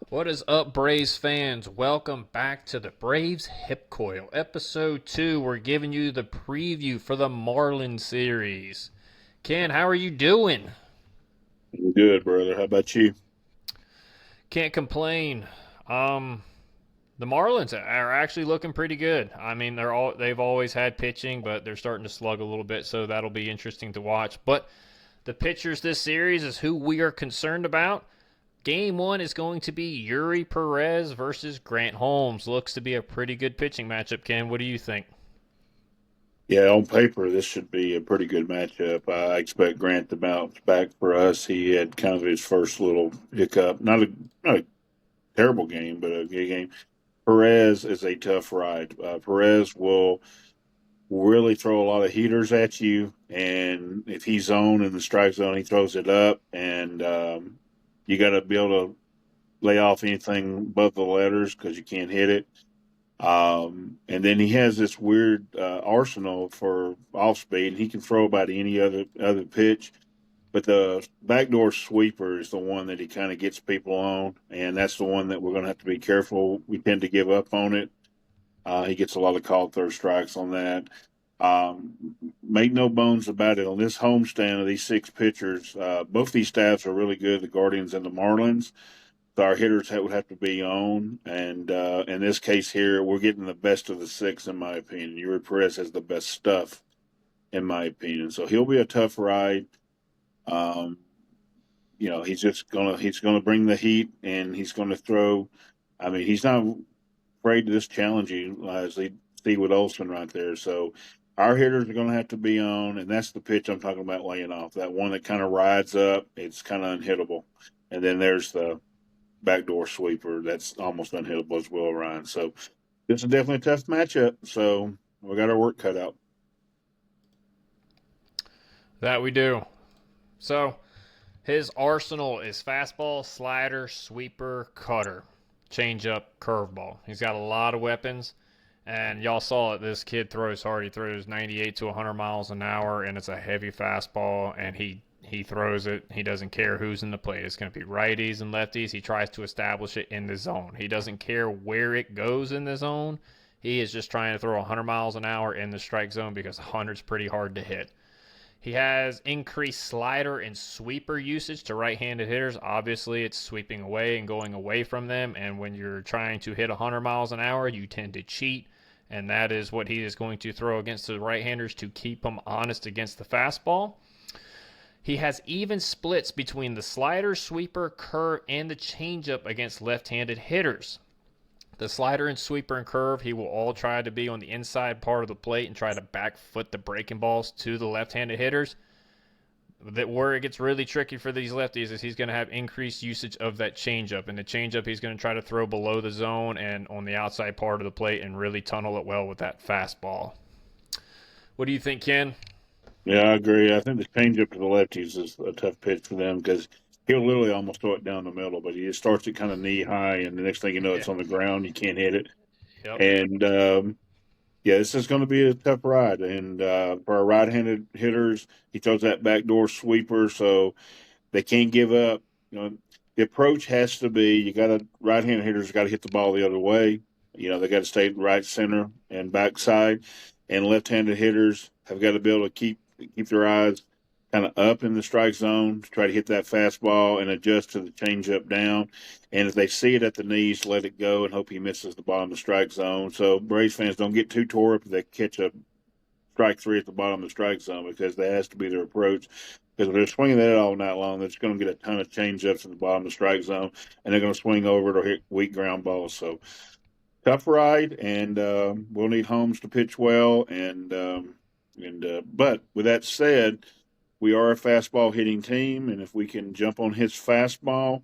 What is up, Braves fans? Welcome back to the Braves Hip Coil. Episode 2, we're giving you the preview for the Marlins series. Ken, how are you doing? Good, brother. How about you? Can't complain. Um, the Marlins are actually looking pretty good. I mean, they've always had pitching, but they're starting to slug a little bit, so that'll be interesting to watch. But the pitchers this series is who we are concerned about. Game 1 is going to be Yuri Perez versus Grant Holmes. Looks to be a pretty good pitching matchup, Ken. What do you think? Yeah, on paper, this should be a pretty good matchup. I expect Grant to bounce back for us. He had kind of his first little hiccup. Not a terrible game, but a good game. Perez is a tough ride. Perez will really throw a lot of heaters at you, and if he's zone in the strike zone, he throws it up, and you got to be able to lay off anything above the letters because you can't hit it. And then he has this weird arsenal for off speed, and he can throw about any other pitch. But the backdoor sweeper is the one that he kind of gets people on, and that's the one that we're going to have to be careful. We tend to give up on it. He gets a lot of called third strikes on that. Make no bones about it. On this homestand of these six pitchers, both these staffs are really good, the Guardians and the Marlins. So our hitters would have to be on. And in this case here, we're getting the best of the six, in my opinion. Yuri Perez has the best stuff, in my opinion. So he'll be a tough ride. Um, he's gonna bring the heat, and he's gonna throw. I mean, he's not afraid to just challenge you, as they see with Olson right there. So our hitters are going to have to be on, and that's the pitch I'm talking about laying off. That one that kind of rides up, it's kind of unhittable. And then there's the backdoor sweeper that's almost unhittable as well, Ryan. So this is definitely a tough matchup. So we got our work cut out. That we do. So, his arsenal is fastball, slider, sweeper, cutter, changeup, curveball. He's got a lot of weapons. And y'all saw it. This kid throws hard. He throws 98 to 100 miles an hour, and it's a heavy fastball. And he throws it. He doesn't care who's in the plate. It's going to be righties and lefties. He tries to establish it in the zone. He doesn't care where it goes in the zone. He is just trying to throw 100 miles an hour in the strike zone because 100 is pretty hard to hit. He has increased slider and sweeper usage to right-handed hitters. Obviously, it's sweeping away and going away from them. And when you're trying to hit 100 miles an hour, you tend to cheat. And that is what he is going to throw against the right-handers to keep them honest against the fastball. He has even splits between the slider, sweeper, curve, and the changeup against left-handed hitters. The slider and sweeper and curve, he will all try to be on the inside part of the plate and try to back foot the breaking balls to the left-handed hitters. That where it gets really tricky for these lefties is he's going to have increased usage of that changeup. And the changeup he's going to try to throw below the zone and on the outside part of the plate and really tunnel it well with that fastball. What do you think, Ken? Yeah, I agree. I think the changeup to the lefties is a tough pitch for them because he'll literally almost throw it down the middle, but he just starts it kind of knee high, and the next thing you know, Yeah. it's on the ground. You can't hit it. Yep. And yeah, this is going to be a tough ride. And for our right-handed hitters, he throws that backdoor sweeper, so they can't give up. The approach has to be you got to right-handed hitters got to hit the ball the other way. They got to stay right center and backside, and left-handed hitters have got to be able to keep their eyes kind of up in the strike zone to try to hit that fastball and adjust to the changeup down. And if they see it at the knees, let it go and hope he misses the bottom of the strike zone. So Braves fans don't get too tore up if they catch a strike three at the bottom of the strike zone because that has to be their approach. Because if they're swinging that all night long, they're just going to get a ton of changeups at the bottom of the strike zone, and they're going to swing over it or hit weak ground balls. So tough ride, and we'll need Holmes to pitch well. But with that said, we are a fastball hitting team, and if we can jump on his fastball,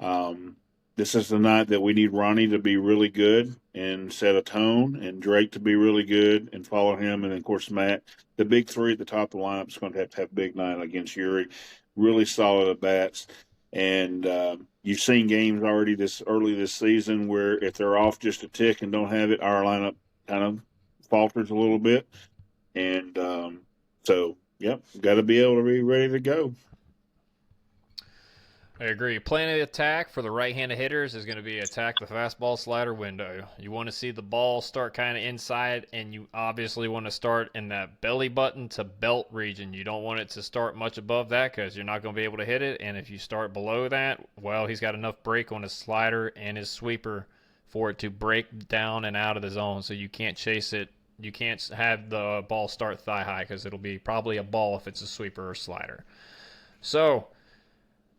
um, this is the night that we need Ronnie to be really good and set a tone, and Drake to be really good and follow him, and of course Matt. The big three at the top of the lineup is going to have a big night against Yuri. Really solid at bats, and you've seen games already this early this season where if they're off just a tick and don't have it, our lineup kind of falters a little bit, and yep, got to be able to be ready to go. I agree. Plan of attack for the right-handed hitters is going to be attack the fastball slider window. You want to see the ball start kind of inside, and you obviously want to start in that belly button to belt region. You don't want it to start much above that because you're not going to be able to hit it. And if you start below that, well, he's got enough break on his slider and his sweeper for it to break down and out of the zone. So you can't chase it. You can't have the ball start thigh high because it'll be probably a ball if it's a sweeper or slider. So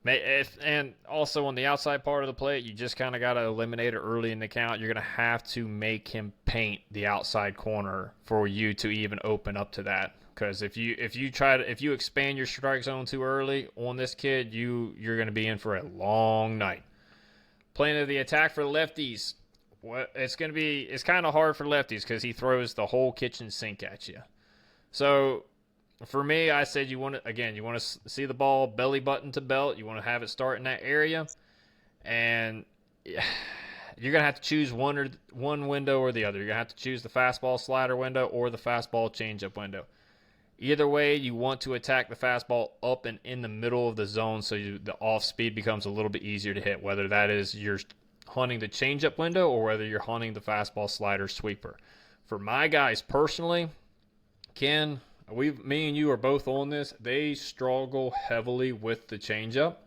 and also on the outside part of the plate, you just kind of got to eliminate it early in the count. You're going to have to make him paint the outside corner for you to even open up to that. Because if you expand your strike zone too early on this kid, you're going to be in for a long night. Plan of the attack for the lefties. It's kind of hard for lefties because he throws the whole kitchen sink at you. So for me, I said you want to see the ball belly button to belt. You want to have it start in that area, and you're gonna have to choose one window or the other. You're gonna have to choose the fastball slider window or the fastball changeup window. Either way, you want to attack the fastball up and in the middle of the zone so the off speed becomes a little bit easier to hit. Whether that is you're hunting the changeup window or whether you're hunting the fastball slider sweeper. For my guys personally, Ken, me and you are both on this. They struggle heavily with the changeup.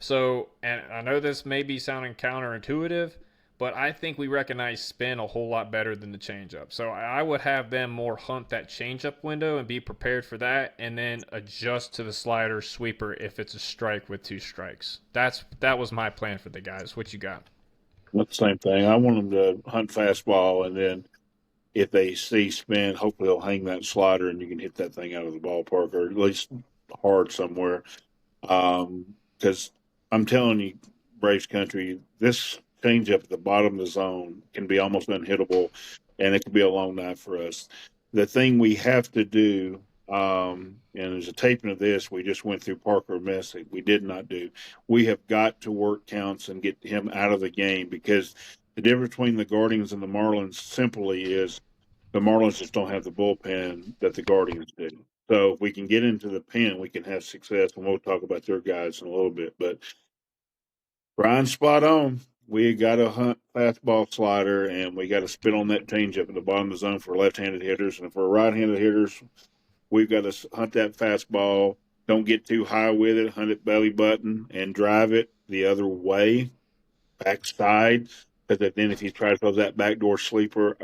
So, and I know this may be sounding counterintuitive, but I think we recognize spin a whole lot better than the changeup. So I would have them more hunt that changeup window and be prepared for that, and then adjust to the slider sweeper if it's a strike with two strikes. That was my plan for the guys. What you got? Not the same thing. I want them to hunt fastball, and then if they see spin, hopefully they'll hang that slider and you can hit that thing out of the ballpark or at least hard somewhere. Because I'm telling you, Braves country, this changeup at the bottom of the zone can be almost unhittable, and it could be a long night for us. The thing we have to do, and there's a taping of this we just went through Parker Messick. We did not do. We have got to work counts and get him out of the game because the difference between the Guardians and the Marlins simply is the Marlins just don't have the bullpen that the Guardians do. So if we can get into the pen, we can have success, and we'll talk about their guys in a little bit. But Brian's spot on. We got to hunt fastball slider, and we got to spit on that changeup at the bottom of the zone for left-handed hitters. And for right-handed hitters, we've got to hunt that fastball. Don't get too high with it. Hunt it belly button and drive it the other way, backside. Because then if he tries to throw that backdoor sweeper,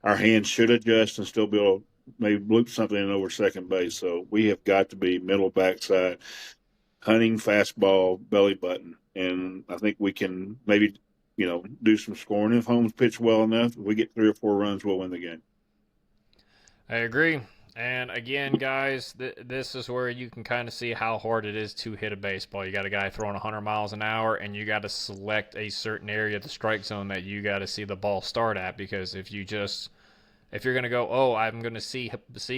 our hands should adjust and still be able to maybe bloop something in over second base. So we have got to be middle backside, hunting fastball, belly button. And I think we can maybe, do some scoring. If Holmes pitch well enough, if we get 3 or 4 runs, we'll win the game. I agree. And again, guys, this is where you can kind of see how hard it is to hit a baseball. You got a guy throwing 100 miles an hour, and you got to select a certain area of the strike zone that you got to see the ball start at. Because if you're going to go, oh, I'm going to see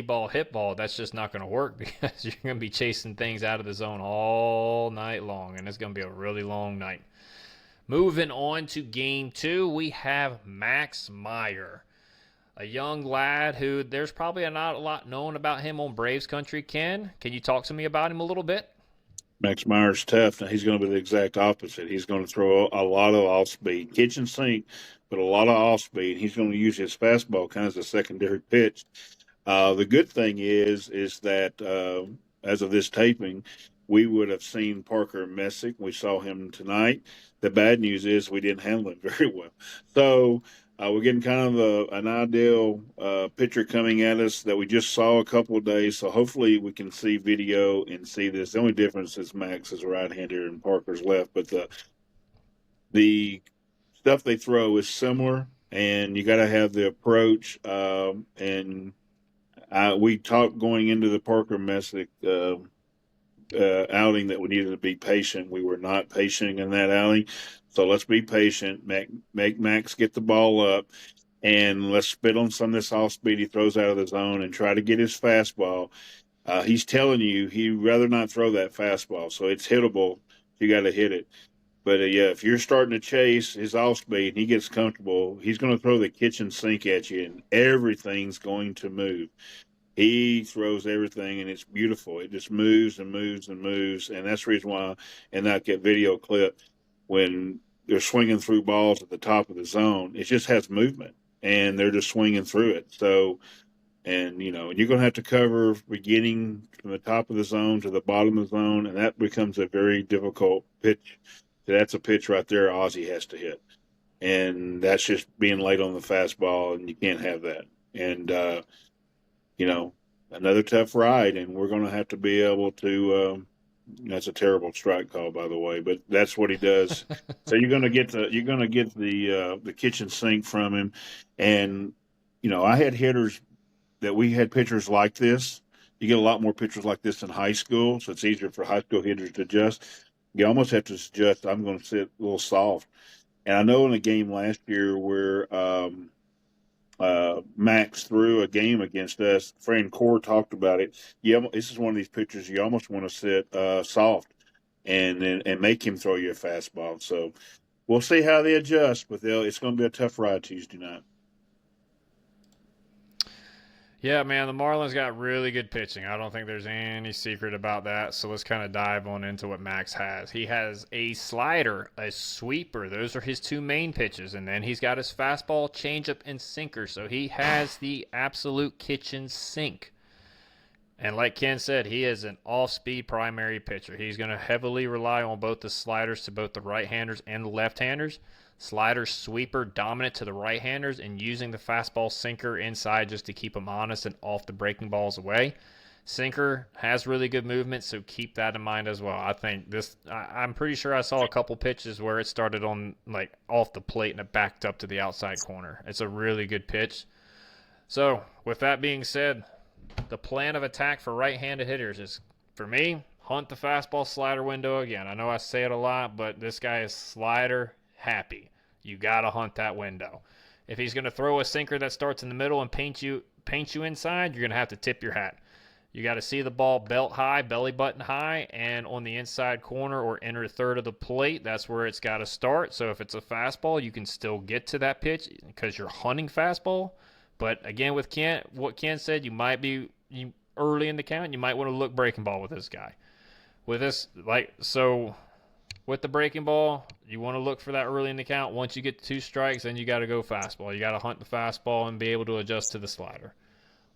ball, hit ball, that's just not going to work because you're going to be chasing things out of the zone all night long, and it's going to be a really long night. Moving on to game 2, we have Max Meyer, a young lad who there's probably not a lot known about him on Braves country. Ken, can you talk to me about him a little bit? Max Meyer's tough. Now he's going to be the exact opposite. He's going to throw a lot of off speed, kitchen sink, but a lot of off speed. He's going to use his fastball kind of as a secondary pitch. The good thing is that as of this taping, we would have seen Parker Messick. We saw him tonight. The bad news is we didn't handle him very well. So we're getting kind of an ideal pitcher coming at us that we just saw a couple of days. So hopefully we can see video and see this. The only difference is Max is right-hander and Parker's left. But the stuff they throw is similar, and you got to have the approach. And we talked going into the Parker Messick outing that we needed to be patient. We were not patient in that outing. So let's be patient, make Max get the ball up, and let's spit on some of this off speed he throws out of the zone and try to get his fastball. He's telling you he'd rather not throw that fastball, so it's hittable. You got to hit it. But, if you're starting to chase his off speed and he gets comfortable, he's going to throw the kitchen sink at you, and everything's going to move. He throws everything, and it's beautiful. It just moves and moves and moves, and that's the reason why. And that get video clip when they're swinging through balls at the top of the zone, it just has movement, and they're just swinging through it. So, and you're going to have to cover beginning from the top of the zone to the bottom of the zone, and that becomes a very difficult pitch. That's a pitch right there Ozzie has to hit, and that's just being late on the fastball, and you can't have that. And you know, another tough ride, and we're going to have to be able to. That's a terrible strike call, by the way, but that's what he does. So you're going to get the kitchen sink from him, and I had hitters that we had pitchers like this. You get a lot more pitchers like this in high school, so it's easier for high school hitters to adjust. You almost have to adjust. I'm going to sit a little soft, and I know in a game last year where Max threw a game against us. Fran Core talked about it. This is one of these pitchers you almost want to sit soft and make him throw you a fastball. So we'll see how they adjust, but it's going to be a tough ride Tuesday night. Yeah, man, the Marlins got really good pitching. I don't think there's any secret about that. So let's kind of dive on into what Max has. He has a slider, a sweeper. Those are his two main pitches. And then he's got his fastball, changeup, and sinker. So he has the absolute kitchen sink. And like Ken said, he is an off-speed primary pitcher. He's going to heavily rely on both the sliders to both the right-handers and the left-handers. Slider sweeper dominant to the right-handers and using the fastball sinker inside just to keep them honest and off the breaking balls away. Sinker has really good movement, so keep that in mind as well. I think I'm pretty sure I saw a couple pitches where it started on like off the plate and it backed up to the outside corner. It's a really good pitch. So with that being said, the plan of attack for right-handed hitters is, for me, hunt the fastball slider window again. I know I say it a lot, but this guy is slider happy. You got to hunt that window. If he's going to throw a sinker that starts in the middle and paint you inside, you're going to have to tip your hat. You got to see the ball belt high, belly button high, and on the inside corner or inner third of the plate, that's where it's got to start. So if it's a fastball, you can still get to that pitch because you're hunting fastball. But again, with what Ken said, early in the count, you might want to look breaking ball with this guy. With the breaking ball, you want to look for that early in the count. Once you get to 2 strikes, then you got to go fastball. You got to hunt the fastball and be able to adjust to the slider.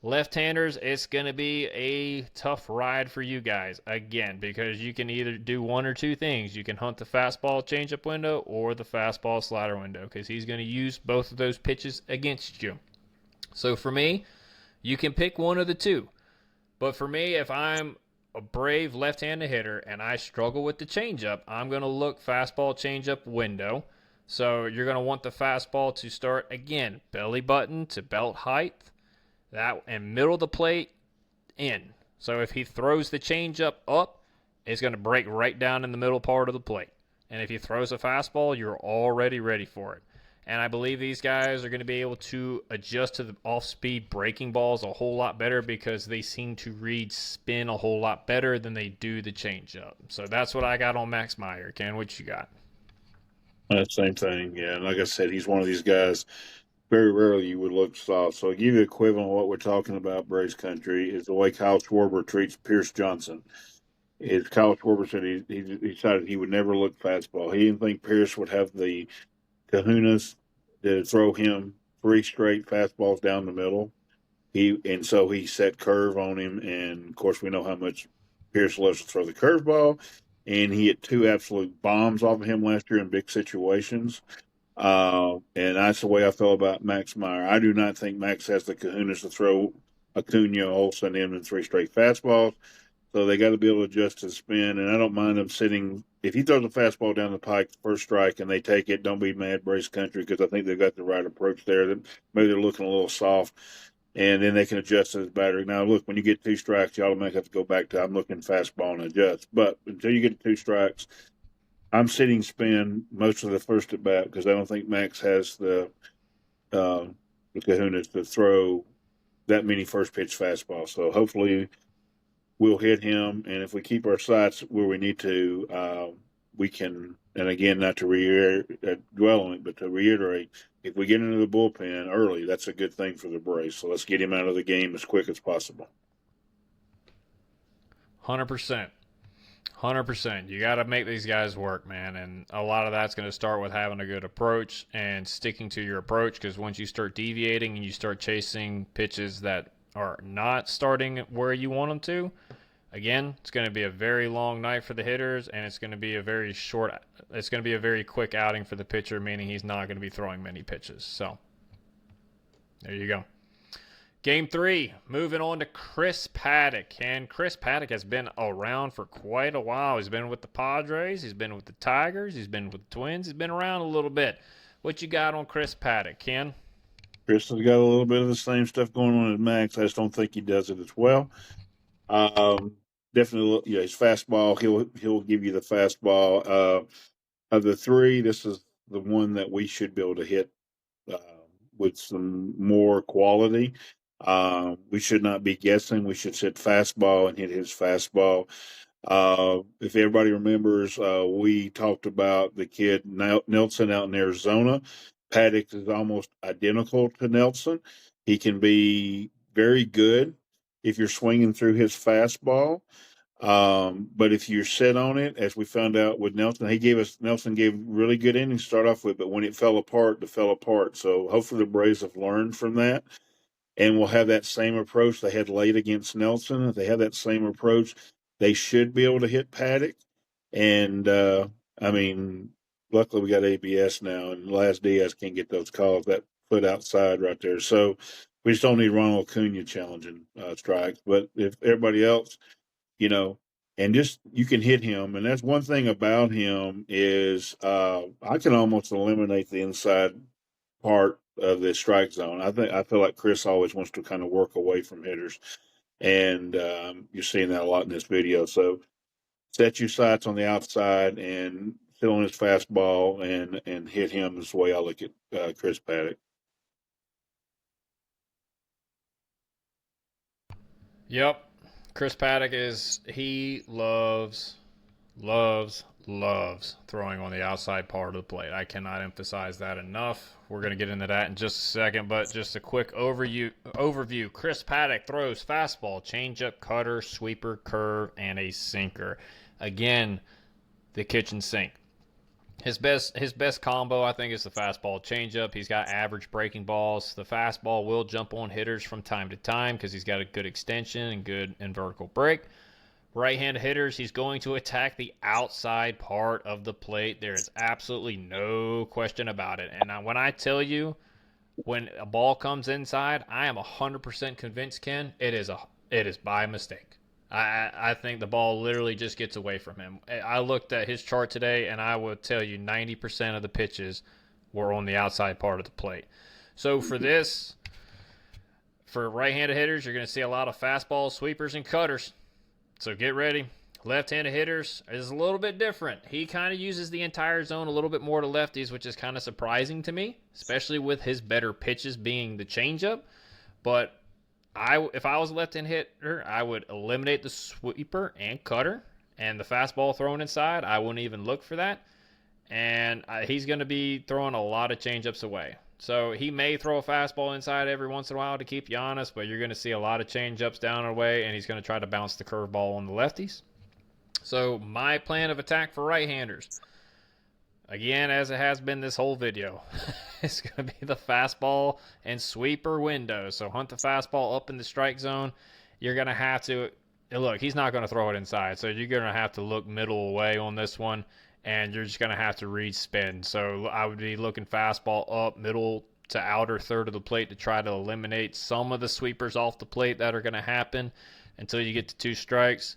Left-handers, it's going to be a tough ride for you guys, again, because you can either do one or two things. You can hunt the fastball changeup window or the fastball slider window because he's going to use both of those pitches against you. So for me, you can pick one of the two. But for me, if I'm a brave left-handed hitter and I struggle with the changeup, I'm going to look fastball changeup window. So you're going to want the fastball to start, again, belly button to belt height, that and middle of the plate in. So if he throws the changeup up, it's going to break right down in the middle part of the plate. And if he throws a fastball, you're already ready for it. And I believe these guys are going to be able to adjust to the off-speed breaking balls a whole lot better because they seem to read spin a whole lot better than they do the changeup. So that's what I got on Max Meyer. Ken, what you got? Same thing, yeah. And like I said, he's one of these guys. Very rarely you would look soft. So I'll give you the equivalent of what we're talking about, Braves country, is the way Kyle Schwarber treats Pierce Johnson. Kyle Schwarber said he decided he would never look fastball. He didn't think Pierce would have the kahunas to throw him 3 straight fastballs down the middle. So he set curve on him, and of course we know how much Pierce loves to throw the curveball, and he hit 2 absolute bombs off of him last year in big situations. And that's the way I feel about Max Meyer. I do not think Max has the kahunas to throw Acuna, Olsen, in 3 straight fastballs. So they got to be able to adjust to the spin, and I don't mind them sitting. If he throws a fastball down the pike, first strike, and they take it, don't be mad, Brace Country, because I think they've got the right approach there. Maybe they're looking a little soft, and then they can adjust to his battery. Now, look, when you get 2 strikes, you automatically have to go back to I'm looking fastball and adjust. But until you get to 2 strikes, I'm sitting spin most of the first at bat because I don't think Max has the kahunas to throw that many first pitch fastballs. So hopefully we'll hit him, and if we keep our sights where we need to, we can. And again, not to dwell on it, but to reiterate, if we get into the bullpen early, that's a good thing for the Braves. So let's get him out of the game as quick as possible. 100%. 100%. You got to make these guys work, man. And a lot of that's going to start with having a good approach and sticking to your approach, because once you start deviating and you start chasing pitches that are not starting where you want them to, again, it's going to be a very long night for the hitters, and it's going to be a very quick outing for the pitcher, meaning he's not going to be throwing many pitches. So, there you go. Game 3, moving on to Chris Paddack. And Chris Paddack has been around for quite a while. He's been with the Padres, he's been with the Tigers, he's been with the Twins, he's been around a little bit. What you got on Chris Paddack, Ken? Chris has got a little bit of the same stuff going on as Max. I just don't think he does it as well. Definitely, yeah, his fastball. He'll give you the fastball. Of the three, this is the one that we should be able to hit uh, with some more quality. We should not be guessing. We should hit fastball and hit his fastball. If everybody remembers, we talked about the kid Nelson out in Arizona. Paddock is almost identical to Nelson. He can be very good if you're swinging through his fastball. But if you're set on it, as we found out with Nelson, Nelson gave really good innings to start off with, but when it fell apart, it fell apart. So hopefully the Braves have learned from that and will have that same approach they had late against Nelson. If they have that same approach, they should be able to hit Paddock. And I mean, luckily we got ABS now, and Laz Diaz can't get those calls. That foot outside right there. So we just don't need Ronald Acuna challenging strikes. But if everybody else, and just you can hit him, and that's one thing about him is I can almost eliminate the inside part of the strike zone. I feel like Chris always wants to kind of work away from hitters, and you're seeing that a lot in this video. So set your sights on the outside and sit on his fastball and hit him is the way I look at Chris Paddack. Yep. Chris Paddack he loves throwing on the outside part of the plate. I cannot emphasize that enough. We're going to get into that in just a second, but just a quick overview. Chris Paddack throws fastball, changeup, cutter, sweeper, curve, and a sinker. Again, the kitchen sink. His best combo, I think, is the fastball changeup. He's got average breaking balls. The fastball will jump on hitters from time to time because he's got a good extension and good and vertical break. Right-handed hitters, he's going to attack the outside part of the plate. There is absolutely no question about it. And when I tell you, when a ball comes inside, I am 100% convinced, Ken, it is by mistake. I think the ball literally just gets away from him. I looked at his chart today, and I would tell you 90% of the pitches were on the outside part of the plate. So for right-handed hitters, you're going to see a lot of fastballs, sweepers, and cutters. So get ready. Left-handed hitters is a little bit different. He kind of uses the entire zone a little bit more to lefties, which is kind of surprising to me, especially with his better pitches being the changeup. But if I was a left-handed hitter, I would eliminate the sweeper and cutter, and the fastball thrown inside, I wouldn't even look for that. And he's going to be throwing a lot of changeups away. So he may throw a fastball inside every once in a while to keep you honest, but you're going to see a lot of changeups down and away, and he's going to try to bounce the curveball on the lefties. So my plan of attack for right-handers, again, as it has been this whole video, it's going to be the fastball and sweeper window. So hunt the fastball up in the strike zone. You're going to have to look, he's not going to throw it inside, so you're going to have to look middle away on this one, and you're just going to have to read spin. So I would be looking fastball up, middle to outer third of the plate to try to eliminate some of the sweepers off the plate that are going to happen until you get to 2 strikes.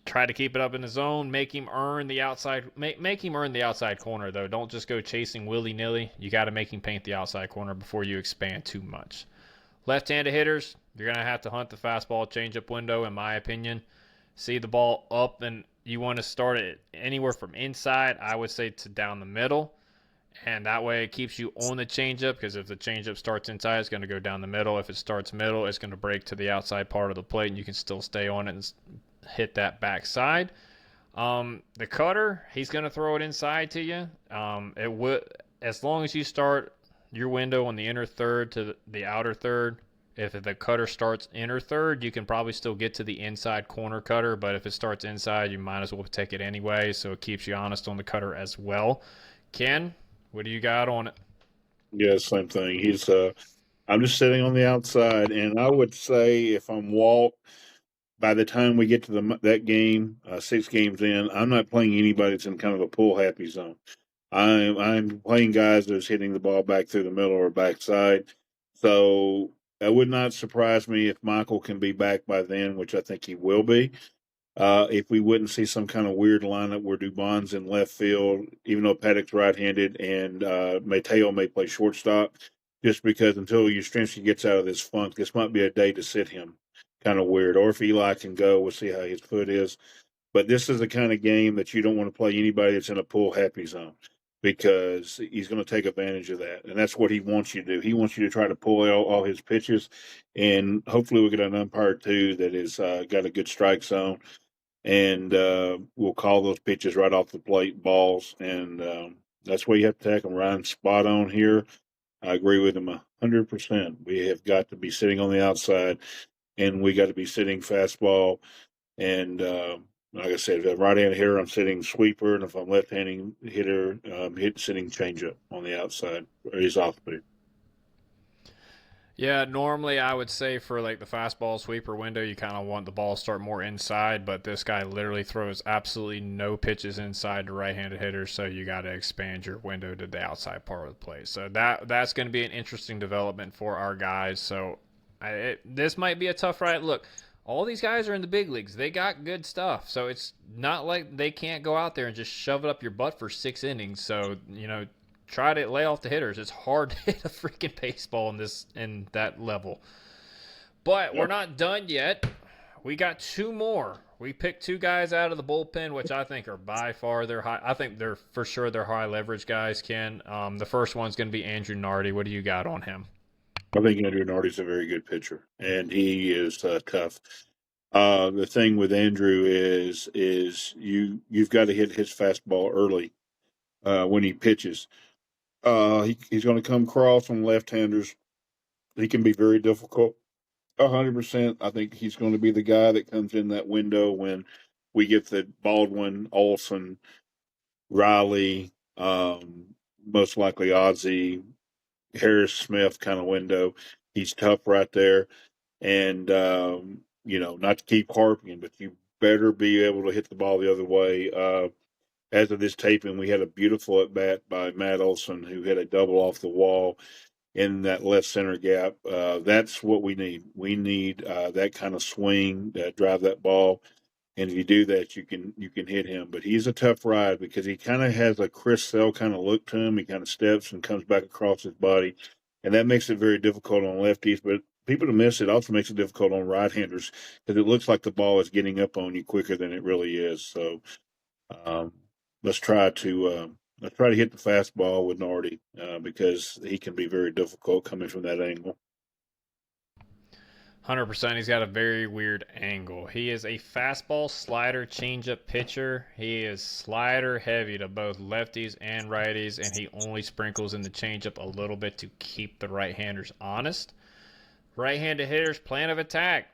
Try to keep it up in the zone. Make him earn the outside. Make him earn the outside corner, though. Don't just go chasing willy-nilly. You got to make him paint the outside corner before you expand too much. Left-handed hitters, you're going to have to hunt the fastball changeup window, in my opinion. See the ball up, and you want to start it anywhere from inside, I would say, to down the middle. And that way it keeps you on the changeup, because if the changeup starts inside, it's going to go down the middle. If it starts middle, it's going to break to the outside part of the plate, and you can still stay on it and hit that backside. The cutter, he's going to throw it inside to you. as long as you start your window on the inner third to the outer third, if the cutter starts inner third, you can probably still get to the inside corner cutter, but if it starts inside, you might as well take it anyway, so it keeps you honest on the cutter as well. Ken, what do you got on it? Yeah, same thing. I'm just sitting on the outside, and I would say if I'm Walt, by the time we get to that game, 6 games in, I'm not playing anybody that's in kind of a pull happy zone. I'm playing guys that's hitting the ball back through the middle or backside. So it would not surprise me if Michael can be back by then, which I think he will be. If we wouldn't see some kind of weird lineup where Dubon's in left field, even though Paddock's right-handed and Mateo may play shortstop, just because until Yastrzemski gets out of this funk, this might be a day to sit him. Kind of weird. Or if Eli can go, we'll see how his foot is. But this is the kind of game that you don't want to play anybody that's in a pull happy zone because he's going to take advantage of that. And that's what he wants you to do. He wants you to try to pull out all his pitches. And hopefully we'll get an umpire, too, that has got a good strike zone and we'll call those pitches right off the plate balls, and that's where you have to attack them. Ryan's spot on here. I agree with him 100%. We have got to be sitting on the outside, and we got to be sitting fastball. And like I said, if I'm right-handed hitter, I'm sitting sweeper, and if I'm left-handed hitter, sitting changeup on the outside or his off speed. Yeah, normally I would say for like the fastball sweeper window, you kind of want the ball to start more inside, but this guy literally throws absolutely no pitches inside to right-handed hitters, so you got to expand your window to the outside part of the plate. So that's going to be an interesting development for our guys. So this might be a tough ride. Look, all these guys are in the big leagues. They got good stuff, so it's not like they can't go out there and just shove it up your butt for 6 innings. So try to lay off the hitters. It's hard to hit a freaking baseball in that level. But we're not done yet. We got 2 more. We picked 2 guys out of the bullpen, which I think are by far their high. I think they're for sure they're high leverage guys. Ken, the first one's going to be Andrew Nardi. What do you got on him? I think Andrew Nardi's a very good pitcher, and he is tough. The thing with Andrew is you've got to hit his fastball early when he pitches. He's going to come across on left-handers. He can be very difficult. 100%. I think he's going to be the guy that comes in that window when we get the Baldwin, Olson, Riley, most likely Ozzie, Harris Smith kind of window. He's tough right there. And, not to keep harping, but you better be able to hit the ball the other way. As of this taping, we had a beautiful at bat by Matt Olson, who hit a double off the wall in that left center gap. That's what we need. We need that kind of swing that drive that ball, and if you do that, you can hit him. But he's a tough ride because he kind of has a Chris Sale kind of look to him. He kind of steps and comes back across his body, and that makes it very difficult on lefties. But people to miss it also makes it difficult on right-handers because it looks like the ball is getting up on you quicker than it really is. So um, let's try to hit the fastball with Nardi because he can be very difficult coming from that angle. 100%. He's got a very weird angle. He is a fastball, slider, changeup pitcher. He is slider heavy to both lefties and righties, and he only sprinkles in the changeup a little bit to keep the right-handers honest. Right-handed hitters' plan of attack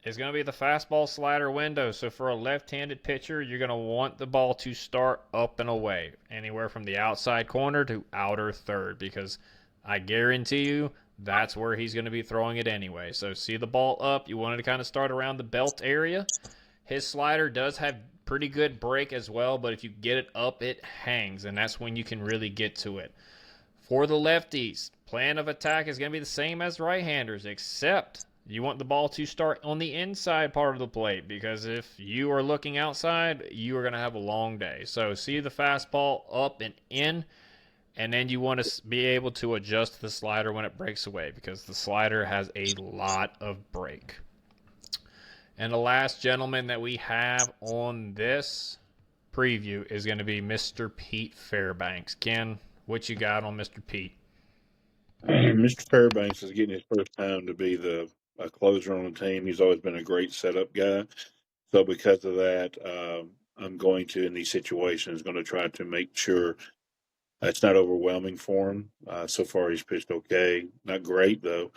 is going to be the fastball slider window. So for a left-handed pitcher, you're going to want the ball to start up and away, anywhere from the outside corner to outer third, because I guarantee you that's where he's going to be throwing it anyway. So see the ball up. You want it to kind of start around the belt area. His slider does have pretty good break as well, but if you get it up, it hangs, and that's when you can really get to it. For the lefties, plan of attack is going to be the same as right-handers, except you want the ball to start on the inside part of the plate, because if you are looking outside, you are going to have a long day. So see the fastball up and in, and then you want to be able to adjust the slider when it breaks away, because the slider has a lot of break. And the last gentleman that we have on this preview is going to be Mr. Pete Fairbanks. Ken, what you got on Mr. Pete? Mr. Fairbanks is getting his first time to be a closer on the team. He's always been a great setup guy. So because of that, I'm going to, in these situations, going to try to make sure It's not overwhelming for him. So far, he's pitched okay. Not great, though.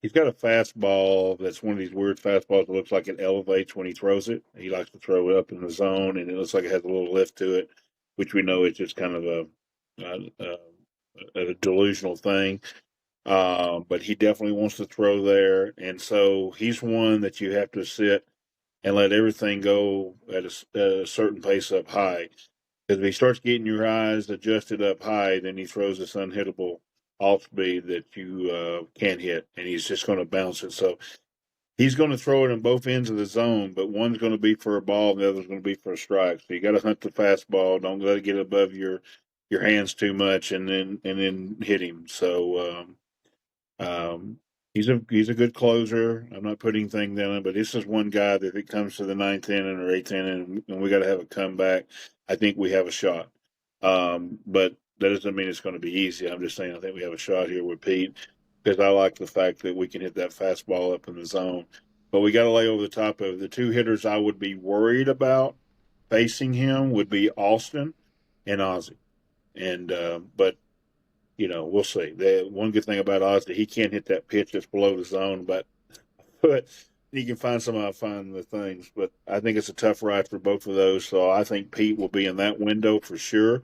He's got a fastball that's one of these weird fastballs that looks like it elevates when he throws it. He likes to throw it up in the zone, and it looks like it has a little lift to it, which we know is just kind of a delusional thing. But he definitely wants to throw there, and so he's one that you have to sit and let everything go at a certain pace up high. Because if he starts getting your eyes adjusted up high, then he throws this unhittable off speed that you can't hit, and he's just going to bounce it. So he's going to throw it in both ends of the zone, but one's going to be for a ball, and the other's going to be for a strike. So you got to hunt the fastball. Don't let it get above your hands too much, and then hit him. So he's a good closer. I'm not putting things down him, but this is one guy that if it comes to the ninth inning or eighth inning, and we got to have a comeback, I think we have a shot. But that doesn't mean it's going to be easy. I'm just saying I think we have a shot here with Pete because I like the fact that we can hit that fastball up in the zone. But we got to lay over the top of it. The two hitters I would be worried about facing him would be Austin and Ozzie. And but we'll see. The one good thing about Ozzy, he can't hit that pitch that's below the zone, but he can somehow find the things. But I think it's a tough ride for both of those. So I think Pete will be in that window for sure.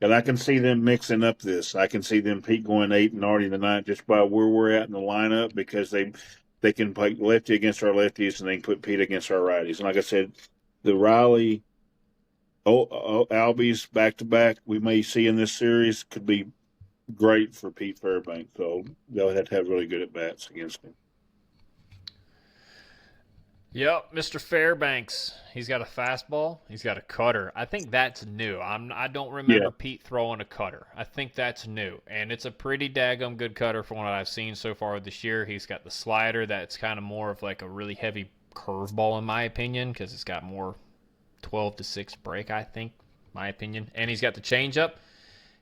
And I can see them mixing up this. I can see them Pete going 8 and Artie the 9 just by where we're at in the lineup because they can play lefty against our lefties and they can put Pete against our righties. And like I said, the Riley Albies back to back we may see in this series could be great for Pete Fairbanks. So they'll have to have really good at bats against him. Yep, Mr. Fairbanks. He's got a fastball. He's got a cutter. I think that's new. I don't remember Yeah. Pete throwing a cutter. I think that's new, and it's a pretty daggum good cutter from what I've seen so far this year. He's got the slider that's kind of more of like a really heavy curveball in my opinion because it's got more 12 to 6 break. I think, my opinion, and he's got the changeup.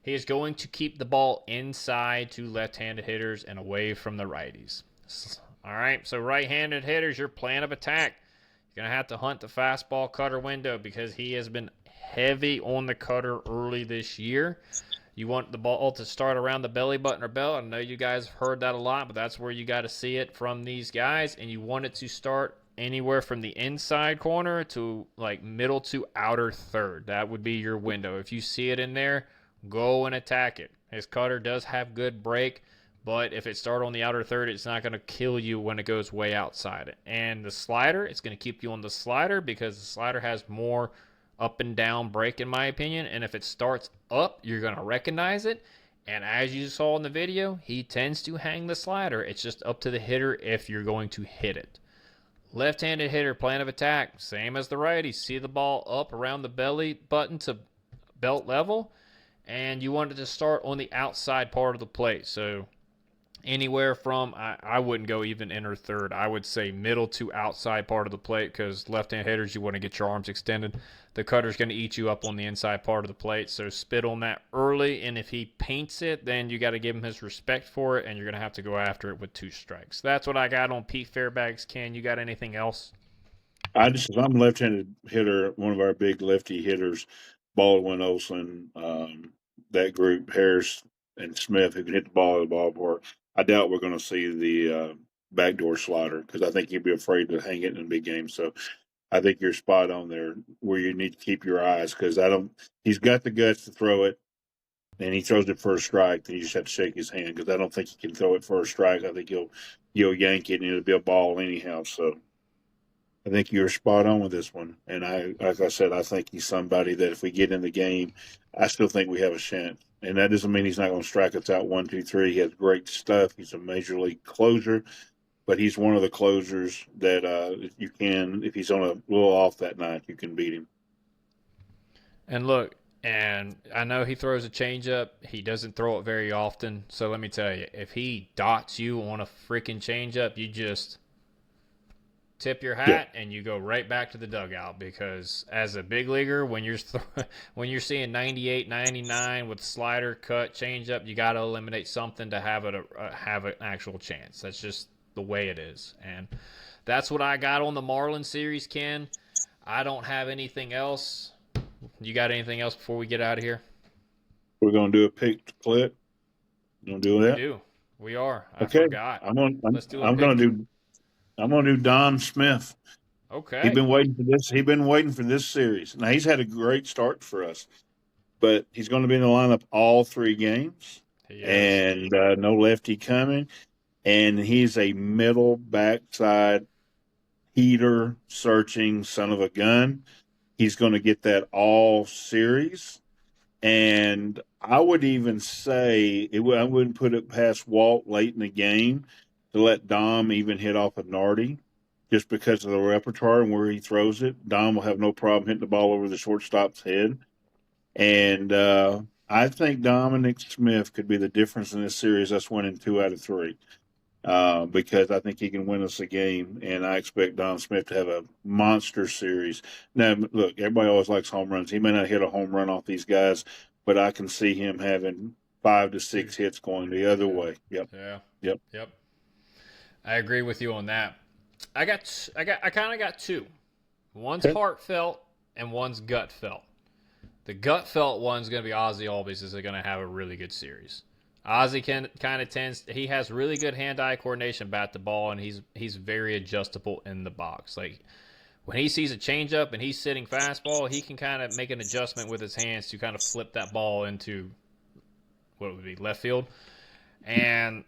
He is going to keep the ball inside to left-handed hitters and away from the righties. All right, so right-handed hitters, your plan of attack. You're going to have to hunt the fastball cutter window because he has been heavy on the cutter early this year. You want the ball to start around the belly button or belt. I know you guys have heard that a lot, but that's where you got to see it from these guys. And you want it to start anywhere from the inside corner to like middle to outer third. That would be your window. If you see it in there, go and attack it. His cutter does have good break, but if it starts on the outer third, it's not going to kill you when it goes way outside it. And the slider, it's going to keep you on the slider because the slider has more up and down break in my opinion. And if it starts up, you're going to recognize it. And as you saw in the video, he tends to hang the slider. It's just up to the hitter if you're going to hit it. Left-handed hitter, plan of attack, same as the righty. See the ball up around the belly button to belt level, and you want it to start on the outside part of the plate. So anywhere from, I wouldn't go even inner third. I would say middle to outside part of the plate because left-hand hitters, you want to get your arms extended. The cutter's going to eat you up on the inside part of the plate, so spit on that early, and if he paints it, then you got to give him his respect for it, and you're going to have to go after it with 2 strikes. That's what I got on Pete Fairbanks. Ken, you got anything else? I'm a left-handed hitter, one of our big lefty hitters, Baldwin, Olson, that group, Harris and Smith, who can hit the ball at the ballpark. I doubt we're going to see the backdoor slider because I think he'd be afraid to hang it in a big game. So I think you're spot on there where you need to keep your eyes because he's got the guts to throw it and he throws it for a strike. Then you just have to shake his hand because I don't think he can throw it for a strike. I think he'll yank it and it'll be a ball anyhow. So I think you're spot on with this one. And like I said, I think he's somebody that if we get in the game, I still think we have a chance. And that doesn't mean he's not going to strike us out 1, 2, 3. He has great stuff. He's a major league closer, but he's one of the closers that you can, if he's on a little off that night, you can beat him. And look, and I know he throws a changeup. He doesn't throw it very often. So let me tell you, if he dots you on a freaking changeup, you just tip your Yeah. hat and you go right back to the dugout because as a big leaguer when you're when you're seeing 98 99 with slider cut changeup, you got to eliminate something to have it have an actual chance. That's just the way it is, and that's what I got on the Marlins series. Ken, I don't have anything else. You got anything else before we get out of here? We're gonna do a pick to click. You gonna do We that? do. We are. I Okay. forgot. I'm on. Let's do a I'm gonna pick. do. I'm gonna do Don Smith. He's Okay. been waiting for this. He's been waiting for this series. Now he's had a great start for us, but he's going to be in the lineup all 3 games, He is. and no lefty coming. And he's a middle backside heater searching son of a gun. He's going to get that all series. And I would even say I wouldn't put it past Walt late in the game to let Dom even hit off a Nardi just because of the repertoire and where he throws it. Dom will have no problem hitting the ball over the shortstop's head. And I think Dominic Smith could be the difference in this series. Us winning 2 out of 3 because I think he can win us a game, and I expect Don Smith to have a monster series. Now, look, everybody always likes home runs. He may not hit a home run off these guys, but I can see him having 5 to 6 hits going the other Yeah. way. Yep, Yeah. yep. Yep. I agree with you on that. I kind of got two. One's Okay. heartfelt and one's gut felt. The gut felt one's going to be Ozzy Albies is going to have a really good series. Ozzy can kind of tends he has really good hand-eye coordination bat the ball, and he's very adjustable in the box. Like when he sees a changeup and he's sitting fastball, he can kind of make an adjustment with his hands to kind of flip that ball into what would be left field, and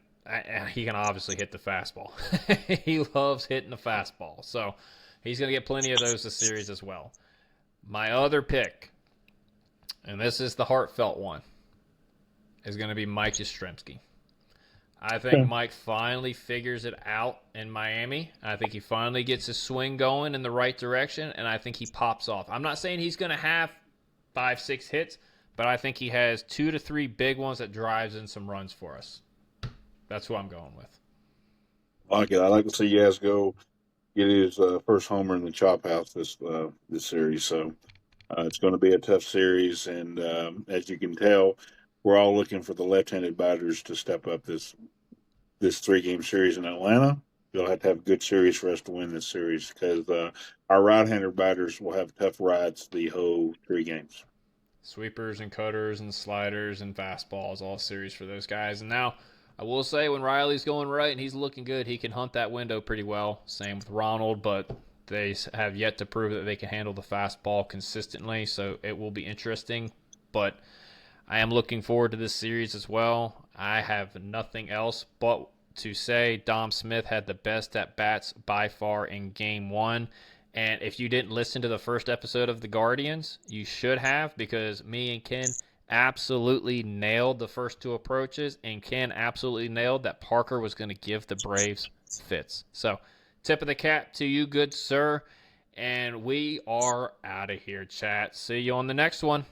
he can obviously hit the fastball. He loves hitting the fastball, so he's going to get plenty of those this series as well. My other pick, and this is the heartfelt one, is going to be Mike Yastrzemski. I think Okay. Mike finally figures it out in Miami. I think he finally gets his swing going in the right direction, and I think he pops off. I'm not saying he's going to have 5, 6 hits, but I think he has 2 to 3 big ones that drives in some runs for us. That's who I'm going with. I like it. I like to see Yaz go get his first homer in the chop house this series. So it's going to be a tough series, and as you can tell, we're all looking for the left-handed batters to step up this 3 game series in Atlanta. They'll have to have a good series for us to win this series because our right-handed batters will have tough rides the whole 3 games. Sweepers and cutters and sliders and fastballs, all series for those guys. And now, I will say, when Riley's going right and he's looking good, he can hunt that window pretty well. Same with Ronald, but they have yet to prove that they can handle the fastball consistently, so it will be interesting. But I am looking forward to this series as well. I have nothing else but to say Dom Smith had the best at bats by far in game one. And if you didn't listen to the first episode of The Guardians, you should have, because me and Ken absolutely nailed the first 2 approaches, and Ken absolutely nailed that Parker was going to give the Braves fits. So, tip of the cap to you, good sir. And we are out of here, chat. See you on the next one.